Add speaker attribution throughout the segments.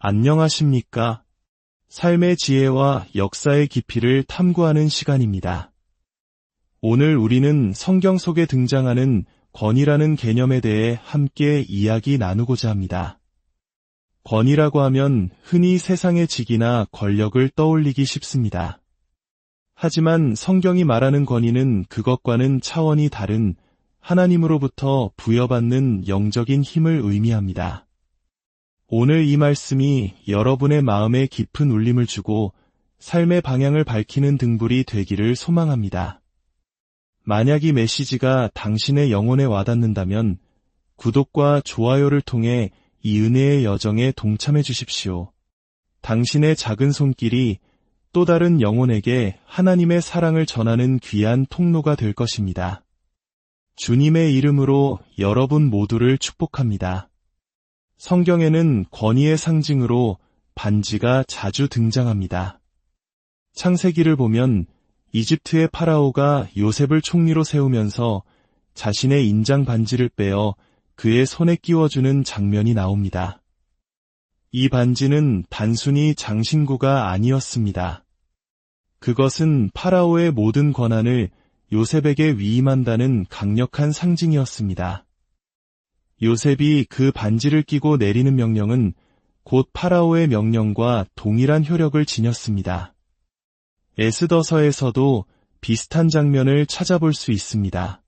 Speaker 1: 안녕하십니까? 삶의 지혜와 역사의 깊이를 탐구하는 시간입니다. 오늘 우리는 성경 속에 등장하는 권위라는 개념에 대해 함께 이야기 나누고자 합니다. 권위라고 하면 흔히 세상의 직이나 권력을 떠올리기 쉽습니다. 하지만 성경이 말하는 권위는 그것과는 차원이 다른 하나님으로부터 부여받는 영적인 힘을 의미합니다. 오늘 이 말씀이 여러분의 마음에 깊은 울림을 주고 삶의 방향을 밝히는 등불이 되기를 소망합니다. 만약 이 메시지가 당신의 영혼에 와닿는다면 구독과 좋아요를 통해 이 은혜의 여정에 동참해 주십시오. 당신의 작은 손길이 또 다른 영혼에게 하나님의 사랑을 전하는 귀한 통로가 될 것입니다. 주님의 이름으로 여러분 모두를 축복합니다. 성경에는 권위의 상징으로 반지가 자주 등장합니다. 창세기를 보면 이집트의 파라오가 요셉을 총리로 세우면서 자신의 인장 반지를 빼어 그의 손에 끼워주는 장면이 나옵니다. 이 반지는 단순히 장신구가 아니었습니다. 그것은 파라오의 모든 권한을 요셉에게 위임한다는 강력한 상징이었습니다. 요셉이 그 반지를 끼고 내리는 명령은 곧 파라오의 명령과 동일한 효력을 지녔습니다. 에스더서에서도 비슷한 장면을 찾아볼 수 있습니다.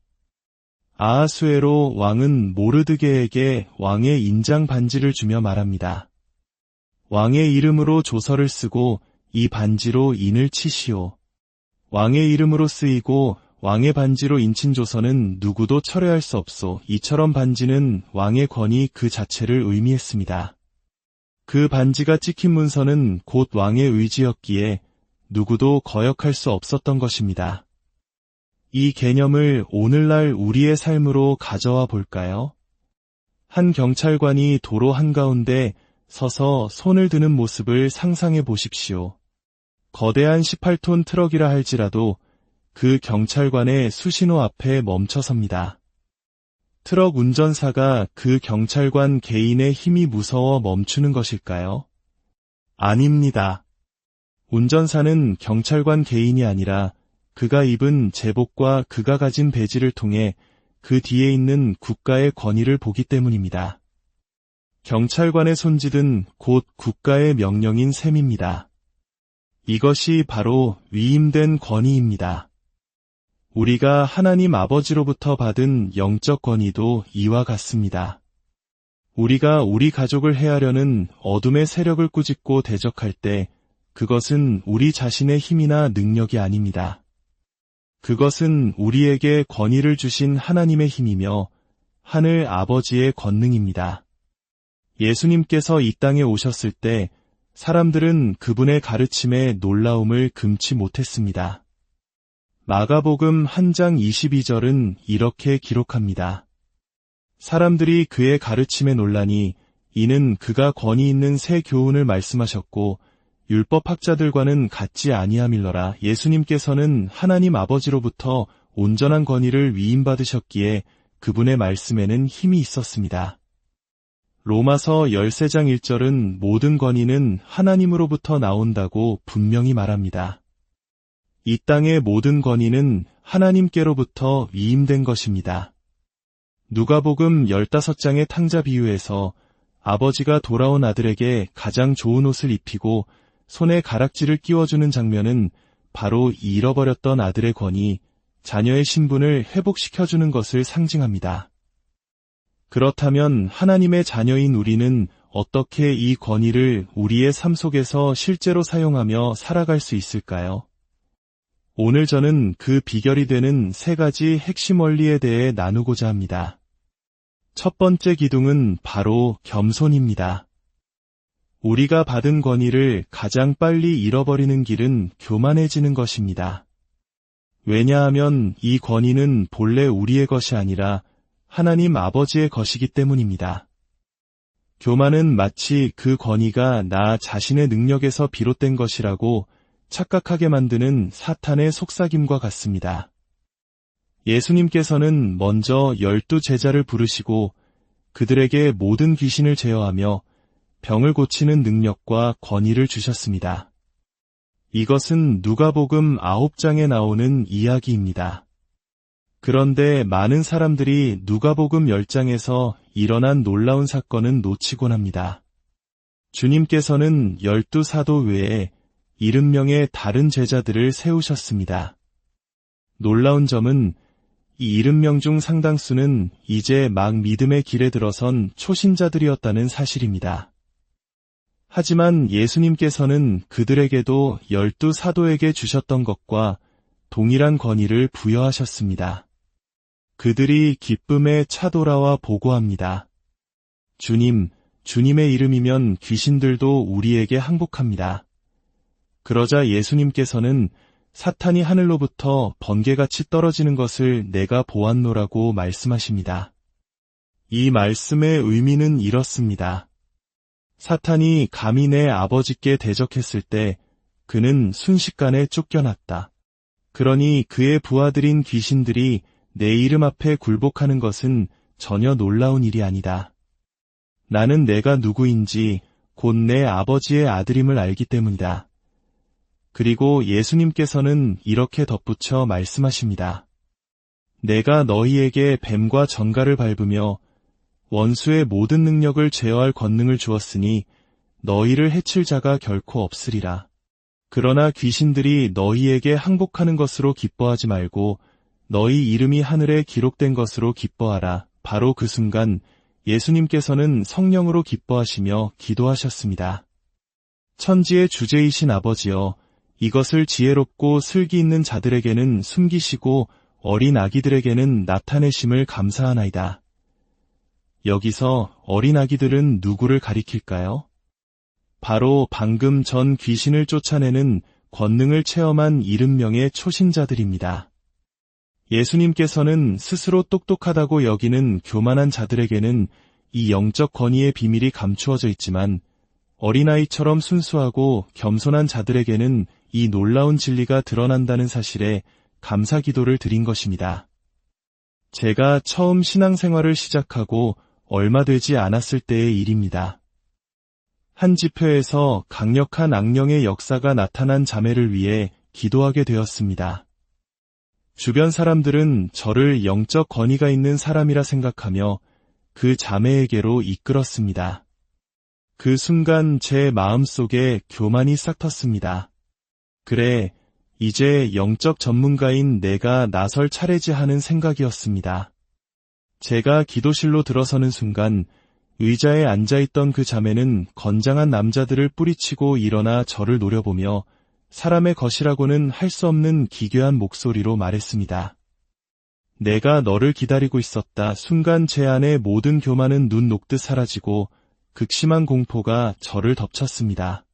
Speaker 1: 아하수에로 왕은 모르드게에게 왕의 인장 반지를 주며 말합니다. 왕의 이름으로 조서를 쓰고 이 반지로 인을 치시오. 왕의 이름으로 쓰이고 왕의 반지로 인친 조서는 누구도 철회할 수 없소. 이처럼 반지는 왕의 권위 그 자체를 의미했습니다. 그 반지가 찍힌 문서는 곧 왕의 의지였기에 누구도 거역할 수 없었던 것입니다. 이 개념을 오늘날 우리의 삶으로 가져와 볼까요? 한 경찰관이 도로 한가운데 서서 손을 드는 모습을 상상해 보십시오. 거대한 18톤 트럭이라 할지라도 그 경찰관의 수신호 앞에 멈춰섭니다. 트럭 운전사가 그 경찰관 개인의 힘이 무서워 멈추는 것일까요? 아닙니다. 운전사는 경찰관 개인이 아니라 그가 입은 제복과 그가 가진 배지를 통해 그 뒤에 있는 국가의 권위를 보기 때문입니다. 경찰관의 손짓은 곧 국가의 명령인 셈입니다. 이것이 바로 위임된 권위입니다. 우리가 하나님 아버지로부터 받은 영적 권위도 이와 같습니다. 우리가 우리 가족을 해하려는 어둠의 세력을 꾸짖고 대적할 때 그것은 우리 자신의 힘이나 능력이 아닙니다. 그것은 우리에게 권위를 주신 하나님의 힘이며 하늘 아버지의 권능입니다. 예수님께서 이 땅에 오셨을 때 사람들은 그분의 가르침에 놀라움을 금치 못했습니다. 마가복음 1장 22절은 이렇게 기록합니다. 사람들이 그의 가르침에 놀라니 이는 그가 권위 있는 새 교훈을 말씀하셨고 율법학자들과는 같지 아니함일러라. 예수님께서는 하나님 아버지로부터 온전한 권위를 위임받으셨기에 그분의 말씀에는 힘이 있었습니다. 로마서 13장 1절은 모든 권위는 하나님으로부터 나온다고 분명히 말합니다. 이 땅의 모든 권위는 하나님께로부터 위임된 것입니다. 누가복음 15장의 탕자 비유에서 아버지가 돌아온 아들에게 가장 좋은 옷을 입히고 손에 가락지를 끼워주는 장면은 바로 잃어버렸던 아들의 권위, 자녀의 신분을 회복시켜주는 것을 상징합니다. 그렇다면 하나님의 자녀인 우리는 어떻게 이 권위를 우리의 삶 속에서 실제로 사용하며 살아갈 수 있을까요? 오늘 저는 그 비결이 되는 3가지 핵심 원리에 대해 나누고자 합니다. 첫 번째 기둥은 바로 겸손입니다. 우리가 받은 권위를 가장 빨리 잃어버리는 길은 교만해지는 것입니다. 왜냐하면 이 권위는 본래 우리의 것이 아니라 하나님 아버지의 것이기 때문입니다. 교만은 마치 그 권위가 나 자신의 능력에서 비롯된 것이라고 착각하게 만드는 사탄의 속삭임과 같습니다. 예수님께서는 먼저 12 제자를 부르시고 그들에게 모든 귀신을 제어하며 병을 고치는 능력과 권위를 주셨습니다. 이것은 누가복음 9장에 나오는 이야기입니다. 그런데 많은 사람들이 누가복음 10장에서 일어난 놀라운 사건은 놓치곤 합니다. 주님께서는 12사도 외에 70명의 다른 제자들을 세우셨습니다. 놀라운 점은 이 70명 중 상당수는 이제 막 믿음의 길에 들어선 초신자들이었다는 사실입니다. 하지만 예수님께서는 그들에게도 12사도에게 주셨던 것과 동일한 권위를 부여하셨습니다. 그들이 기쁨에 차돌아와 보고합니다. 주님, 주님의 이름이면 귀신들도 우리에게 항복합니다. 그러자 예수님께서는 사탄이 하늘로부터 번개같이 떨어지는 것을 내가 보았노라고 말씀하십니다. 이 말씀의 의미는 이렇습니다. 사탄이 감히 내 아버지께 대적했을 때 그는 순식간에 쫓겨났다. 그러니 그의 부하들인 귀신들이 내 이름 앞에 굴복하는 것은 전혀 놀라운 일이 아니다. 나는 내가 누구인지 곧 내 아버지의 아들임을 알기 때문이다. 그리고 예수님께서는 이렇게 덧붙여 말씀하십니다. 내가 너희에게 뱀과 전갈을 밟으며 원수의 모든 능력을 제어할 권능을 주었으니 너희를 해칠 자가 결코 없으리라. 그러나 귀신들이 너희에게 항복하는 것으로 기뻐하지 말고 너희 이름이 하늘에 기록된 것으로 기뻐하라. 바로 그 순간 예수님께서는 성령으로 기뻐하시며 기도하셨습니다. 천지의 주제이신 아버지여, 이것을 지혜롭고 슬기 있는 자들에게는 숨기시고 어린 아기들에게는 나타내심을 감사하나이다. 여기서 어린 아기들은 누구를 가리킬까요? 바로 방금 전 귀신을 쫓아내는 권능을 체험한 70명의 초신자들입니다. 예수님께서는 스스로 똑똑하다고 여기는 교만한 자들에게는 이 영적 권위의 비밀이 감추어져 있지만 어린아이처럼 순수하고 겸손한 자들에게는 이 놀라운 진리가 드러난다는 사실에 감사 기도를 드린 것입니다. 제가 처음 신앙생활을 시작하고 얼마 되지 않았을 때의 일입니다. 한 집회에서 강력한 악령의 역사가 나타난 자매를 위해 기도하게 되었습니다. 주변 사람들은 저를 영적 권위가 있는 사람이라 생각하며 그 자매에게로 이끌었습니다. 그 순간 제 마음속에 교만이 싹 텄습니다. 그래, 이제 영적 전문가인 내가 나설 차례지 하는 생각이었습니다. 제가 기도실로 들어서는 순간 의자에 앉아있던 그 자매는 건장한 남자들을 뿌리치고 일어나 저를 노려보며 사람의 것이라고는 할 수 없는 기괴한 목소리로 말했습니다. 내가 너를 기다리고 있었다. 순간 제 안의 모든 교만은 눈 녹듯 사라지고 극심한 공포가 저를 덮쳤습니다.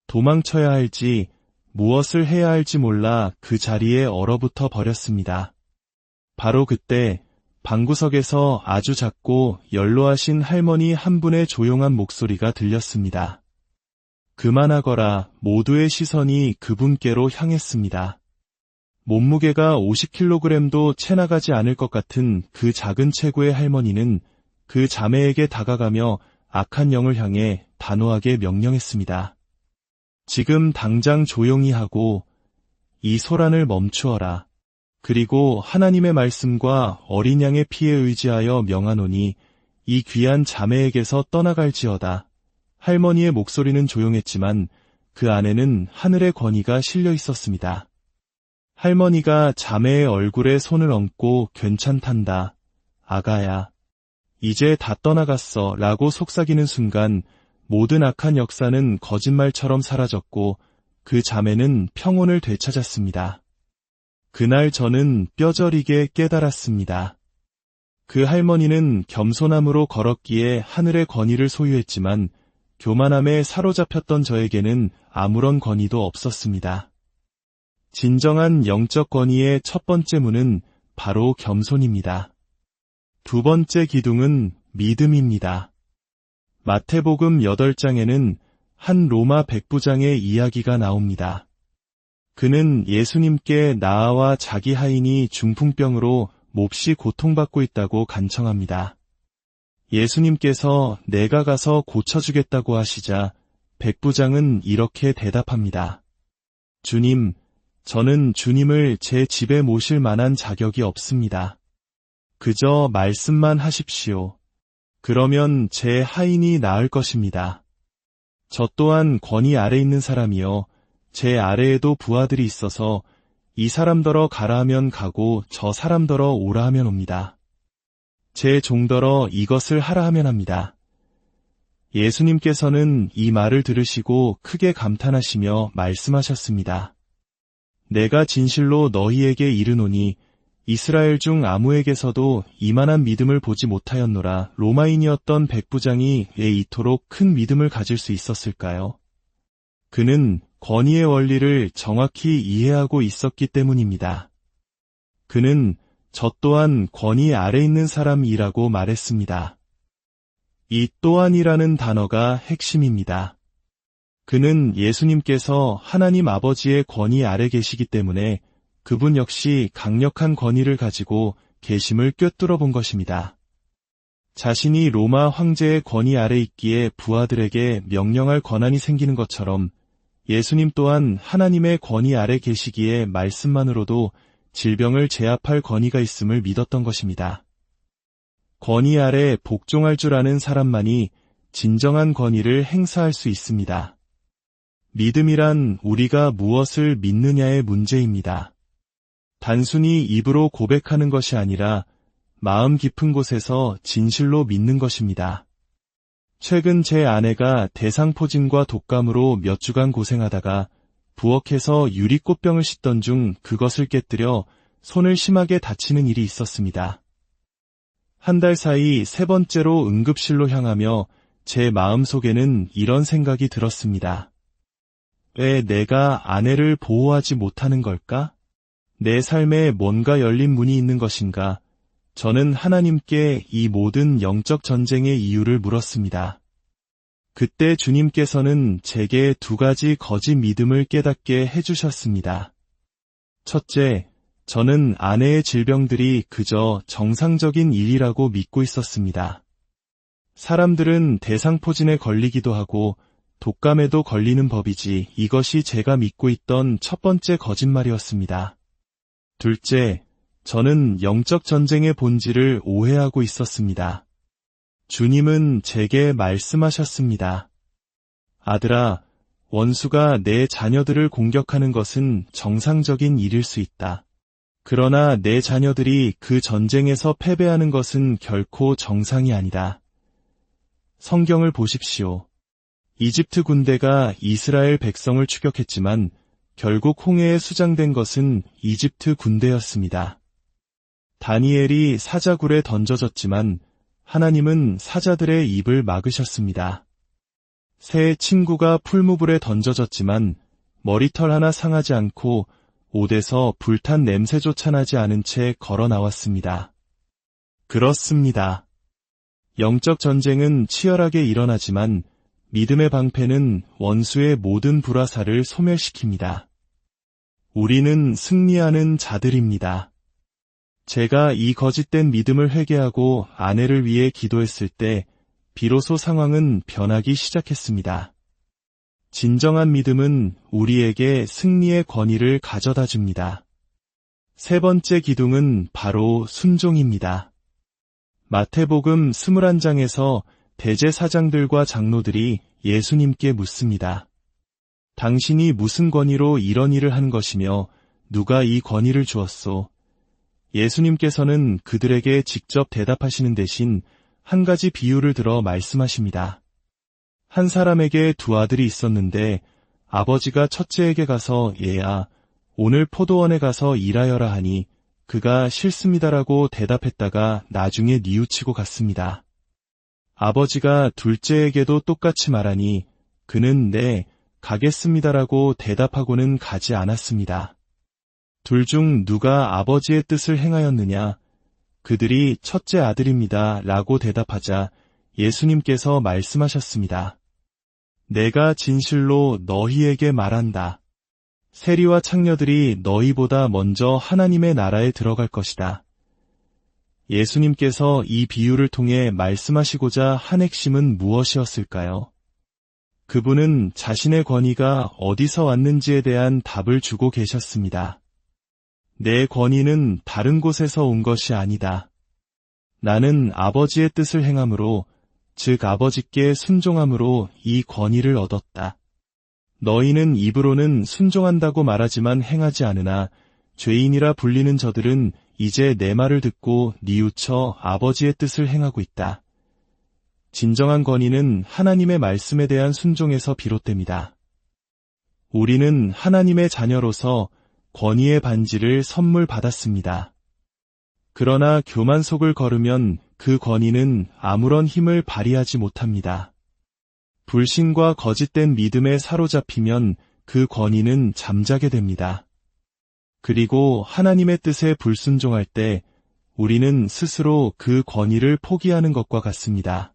Speaker 1: 도망쳐야 할지 무엇을 해야 할지 몰라 그 자리에 얼어붙어 버렸습니다. 바로 그때 방구석에서 아주 작고 연로하신 할머니 한 분의 조용한 목소리가 들렸습니다. 그만하거라. 모두의 시선이 그분께로 향했습니다. 몸무게가 50kg도 채 나가지 않을 것 같은 그 작은 체구의 할머니는 그 자매에게 다가가며 악한 영을 향해 단호하게 명령했습니다. 지금 당장 조용히 하고 이 소란을 멈추어라. 그리고 하나님의 말씀과 어린 양의 피에 의지하여 명하노니 이 귀한 자매에게서 떠나갈지어다. 할머니의 목소리는 조용했지만 그 안에는 하늘의 권위가 실려 있었습니다. 할머니가 자매의 얼굴에 손을 얹고 괜찮단다. 아가야. 이제 다 떠나갔어. 라고 속삭이는 순간 모든 악한 역사는 거짓말처럼 사라졌고 그 자매는 평온을 되찾았습니다. 그날 저는 뼈저리게 깨달았습니다. 그 할머니는 겸손함으로 걸었기에 하늘의 권위를 소유했지만 교만함에 사로잡혔던 저에게는 아무런 권위도 없었습니다. 진정한 영적 권위의 첫 번째 문은 바로 겸손입니다. 두 번째 기둥은 믿음입니다. 마태복음 8장에는 한 로마 백부장의 이야기가 나옵니다. 그는 예수님께 나아와 자기 하인이 중풍병으로 몹시 고통받고 있다고 간청합니다. 예수님께서 내가 가서 고쳐주겠다고 하시자 백부장은 이렇게 대답합니다. 주님, 저는 주님을 제 집에 모실 만한 자격이 없습니다. 그저 말씀만 하십시오. 그러면 제 하인이 나을 것입니다. 저 또한 권위 아래 있는 사람이요. 제 아래에도 부하들이 있어서 이 사람더러 가라 하면 가고 저 사람더러 오라 하면 옵니다. 제 종더러 이것을 하라 하면 합니다. 예수님께서는 이 말을 들으시고 크게 감탄하시며 말씀하셨습니다. 내가 진실로 너희에게 이르노니 이스라엘 중 아무에게서도 이만한 믿음을 보지 못하였노라. 로마인이었던 백부장이 왜 이토록 큰 믿음을 가질 수 있었을까요? 그는 권위의 원리를 정확히 이해하고 있었기 때문입니다. 그는 저 또한 권위 아래 있는 사람이라고 말했습니다. 이 또한이라는 단어가 핵심입니다. 그는 예수님께서 하나님 아버지의 권위 아래 계시기 때문에 그분 역시 강력한 권위를 가지고 계심을 꿰뚫어 본 것입니다. 자신이 로마 황제의 권위 아래 있기에 부하들에게 명령할 권한이 생기는 것처럼 예수님 또한 하나님의 권위 아래 계시기에 말씀만으로도 질병을 제압할 권위가 있음을 믿었던 것입니다. 권위 아래 복종할 줄 아는 사람만이 진정한 권위를 행사할 수 있습니다. 믿음이란 우리가 무엇을 믿느냐의 문제입니다. 단순히 입으로 고백하는 것이 아니라 마음 깊은 곳에서 진실로 믿는 것입니다. 최근 제 아내가 대상포진과 독감으로 몇 주간 고생하다가 부엌에서 유리꽃병을 씻던 중 그것을 깨뜨려 손을 심하게 다치는 일이 있었습니다. 한 달 사이 3번째로 응급실로 향하며 제 마음속에는 이런 생각이 들었습니다. 왜 내가 아내를 보호하지 못하는 걸까? 내 삶에 뭔가 열린 문이 있는 것인가? 저는 하나님께 이 모든 영적 전쟁의 이유를 물었습니다. 그때 주님께서는 제게 2가지 거짓 믿음을 깨닫게 해주셨습니다. 첫째, 저는 아내의 질병들이 그저 정상적인 일이라고 믿고 있었습니다. 사람들은 대상포진에 걸리기도 하고 독감에도 걸리는 법이지, 이것이 제가 믿고 있던 첫 번째 거짓말이었습니다. 둘째, 저는 영적 전쟁의 본질을 오해하고 있었습니다. 주님은 제게 말씀하셨습니다. 아들아, 원수가 내 자녀들을 공격하는 것은 정상적인 일일 수 있다. 그러나 내 자녀들이 그 전쟁에서 패배하는 것은 결코 정상이 아니다. 성경을 보십시오. 이집트 군대가 이스라엘 백성을 추격했지만 결국 홍해에 수장된 것은 이집트 군대였습니다. 다니엘이 사자굴에 던져졌지만 하나님은 사자들의 입을 막으셨습니다. 새 친구가 풀무불에 던져졌지만 머리털 하나 상하지 않고 옷에서 불탄 냄새조차 나지 않은 채 걸어 나왔습니다. 그렇습니다. 영적 전쟁은 치열하게 일어나지만 믿음의 방패는 원수의 모든 불화살을 소멸시킵니다. 우리는 승리하는 자들입니다. 제가 이 거짓된 믿음을 회개하고 아내를 위해 기도했을 때 비로소 상황은 변하기 시작했습니다. 진정한 믿음은 우리에게 승리의 권위를 가져다 줍니다. 3번째 기둥은 바로 순종입니다. 마태복음 21장에서 대제사장들과 장로들이 예수님께 묻습니다. 당신이 무슨 권위로 이런 일을 한 것이며 누가 이 권위를 주었소? 예수님께서는 그들에게 직접 대답하시는 대신 한 가지 비유를 들어 말씀하십니다. 한 사람에게 2 아들이 있었는데 아버지가 첫째에게 가서 얘야, 오늘 포도원에 가서 일하여라 하니 그가 싫습니다라고 대답했다가 나중에 뉘우치고 갔습니다. 아버지가 둘째에게도 똑같이 말하니 그는 네, 가겠습니다라고 대답하고는 가지 않았습니다. 둘 중 누가 아버지의 뜻을 행하였느냐? 그들이 첫째 아들입니다 라고 대답하자 예수님께서 말씀하셨습니다. 내가 진실로 너희에게 말한다. 세리와 창녀들이 너희보다 먼저 하나님의 나라에 들어갈 것이다. 예수님께서 이 비유를 통해 말씀하시고자 한 핵심은 무엇이었을까요? 그분은 자신의 권위가 어디서 왔는지에 대한 답을 주고 계셨습니다. 내 권위는 다른 곳에서 온 것이 아니다. 나는 아버지의 뜻을 행함으로, 즉 아버지께 순종함으로 이 권위를 얻었다. 너희는 입으로는 순종한다고 말하지만 행하지 않으나 죄인이라 불리는 저들은 이제 내 말을 듣고 뉘우쳐 아버지의 뜻을 행하고 있다. 진정한 권위는 하나님의 말씀에 대한 순종에서 비롯됩니다. 우리는 하나님의 자녀로서 권위의 반지를 선물 받았습니다. 그러나 교만 속을 걸으면 그 권위는 아무런 힘을 발휘하지 못합니다. 불신과 거짓된 믿음에 사로잡히면 그 권위는 잠자게 됩니다. 그리고 하나님의 뜻에 불순종할 때 우리는 스스로 그 권위를 포기하는 것과 같습니다.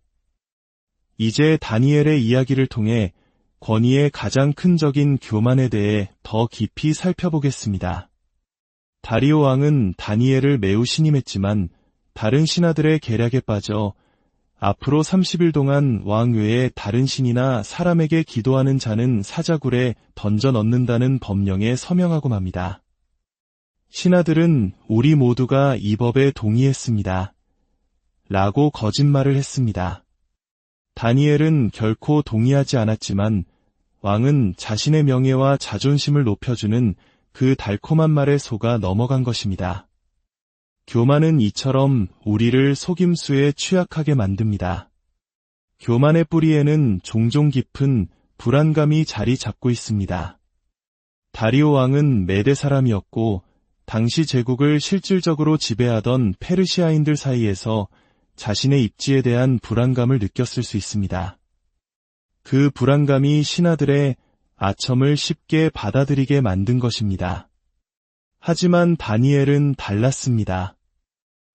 Speaker 1: 이제 다니엘의 이야기를 통해 권위의 가장 큰 적인 교만에 대해 더 깊이 살펴보겠습니다. 다리오 왕은 다니엘을 매우 신임했지만 다른 신하들의 계략에 빠져 앞으로 30일 동안 왕 외에 다른 신이나 사람에게 기도하는 자는 사자굴에 던져 넣는다는 법령에 서명하고 맙니다. 신하들은 우리 모두가 이 법에 동의했습니다. 라고 거짓말을 했습니다. 다니엘은 결코 동의하지 않았지만 왕은 자신의 명예와 자존심을 높여주는 그 달콤한 말에 속아 넘어간 것입니다. 교만은 이처럼 우리를 속임수에 취약하게 만듭니다. 교만의 뿌리에는 종종 깊은 불안감이 자리 잡고 있습니다. 다리오 왕은 메대 사람이었고 당시 제국을 실질적으로 지배하던 페르시아인들 사이에서 자신의 입지에 대한 불안감을 느꼈을 수 있습니다. 그 불안감이 신하들의 아첨을 쉽게 받아들이게 만든 것입니다. 하지만 다니엘은 달랐습니다.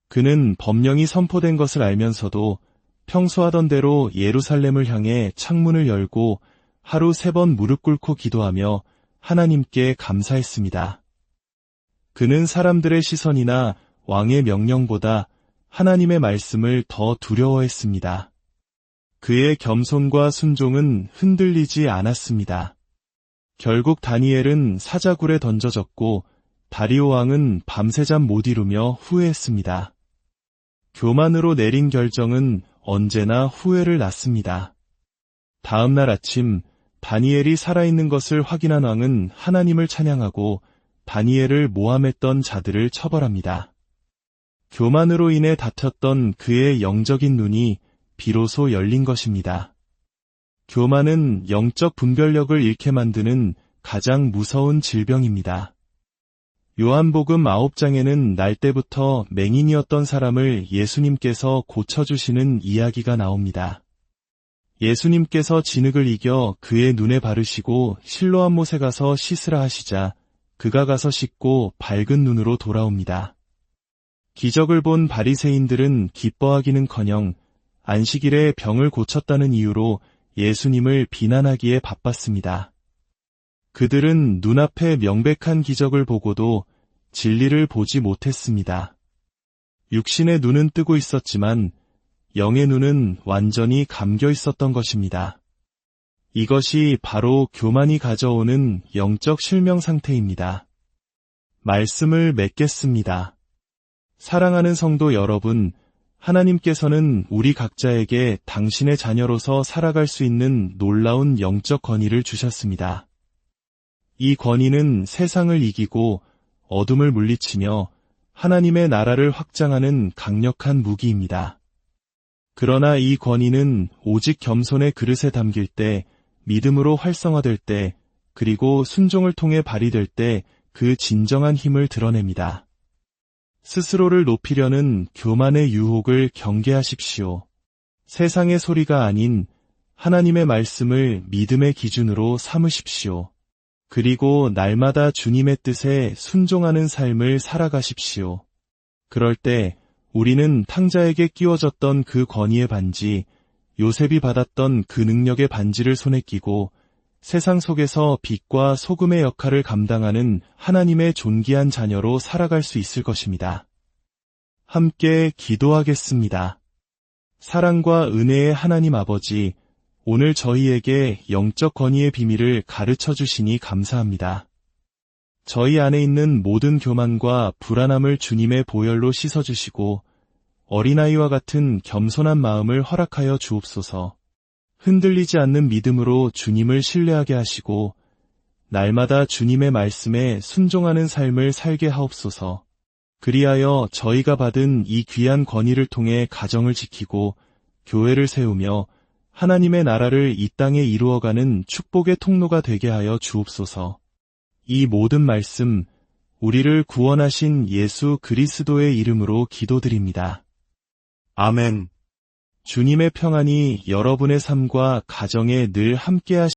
Speaker 1: 그는 법령이 선포된 것을 알면서도 평소 하던 대로 예루살렘을 향해 창문을 열고 하루 3번 무릎 꿇고 기도하며 하나님께 감사했습니다. 그는 사람들의 시선이나 왕의 명령보다 하나님의 말씀을 더 두려워했습니다. 그의 겸손과 순종은 흔들리지 않았습니다. 결국 다니엘은 사자굴에 던져졌고 다리오 왕은 밤새 잠 못 이루며 후회했습니다. 교만으로 내린 결정은 언제나 후회를 낳습니다. 다음 날 아침 다니엘이 살아있는 것을 확인한 왕은 하나님을 찬양하고 다니엘을 모함했던 자들을 처벌합니다. 교만으로 인해 닫혔던 그의 영적인 눈이 비로소 열린 것입니다. 교만은 영적 분별력을 잃게 만드는 가장 무서운 질병입니다. 요한복음 9장에는 날 때부터 맹인이었던 사람을 예수님께서 고쳐주시는 이야기가 나옵니다. 예수님께서 진흙을 이겨 그의 눈에 바르시고 실로암 못에 가서 씻으라 하시자 그가 가서 씻고 밝은 눈으로 돌아옵니다. 기적을 본 바리새인들은 기뻐하기는커녕 안식일에 병을 고쳤다는 이유로 예수님을 비난하기에 바빴습니다. 그들은 눈앞에 명백한 기적을 보고도 진리를 보지 못했습니다. 육신의 눈은 뜨고 있었지만 영의 눈은 완전히 감겨 있었던 것입니다. 이것이 바로 교만이 가져오는 영적 실명 상태입니다. 말씀을 맺겠습니다. 사랑하는 성도 여러분, 하나님께서는 우리 각자에게 당신의 자녀로서 살아갈 수 있는 놀라운 영적 권위를 주셨습니다. 이 권위는 세상을 이기고 어둠을 물리치며 하나님의 나라를 확장하는 강력한 무기입니다. 그러나 이 권위는 오직 겸손의 그릇에 담길 때, 믿음으로 활성화될 때, 그리고 순종을 통해 발휘될 때 그 진정한 힘을 드러냅니다. 스스로를 높이려는 교만의 유혹을 경계하십시오. 세상의 소리가 아닌 하나님의 말씀을 믿음의 기준으로 삼으십시오. 그리고 날마다 주님의 뜻에 순종하는 삶을 살아가십시오. 그럴 때 우리는 탕자에게 끼워졌던 그 권위의 반지, 요셉이 받았던 그 능력의 반지를 손에 끼고 세상 속에서 빛과 소금의 역할을 감당하는 하나님의 존귀한 자녀로 살아갈 수 있을 것입니다. 함께 기도하겠습니다. 사랑과 은혜의 하나님 아버지, 오늘 저희에게 영적 건의의 비밀을 가르쳐 주시니 감사합니다. 저희 안에 있는 모든 교만과 불안함을 주님의 보혈로 씻어주시고 어린아이와 같은 겸손한 마음을 허락하여 주옵소서. 흔들리지 않는 믿음으로 주님을 신뢰하게 하시고 날마다 주님의 말씀에 순종하는 삶을 살게 하옵소서. 그리하여 저희가 받은 이 귀한 권위를 통해 가정을 지키고 교회를 세우며 하나님의 나라를 이 땅에 이루어가는 축복의 통로가 되게 하여 주옵소서. 이 모든 말씀, 우리를 구원하신 예수 그리스도의 이름으로 기도드립니다. 아멘. 주님의 평안이 여러분의 삶과 가정에 늘 함께하시길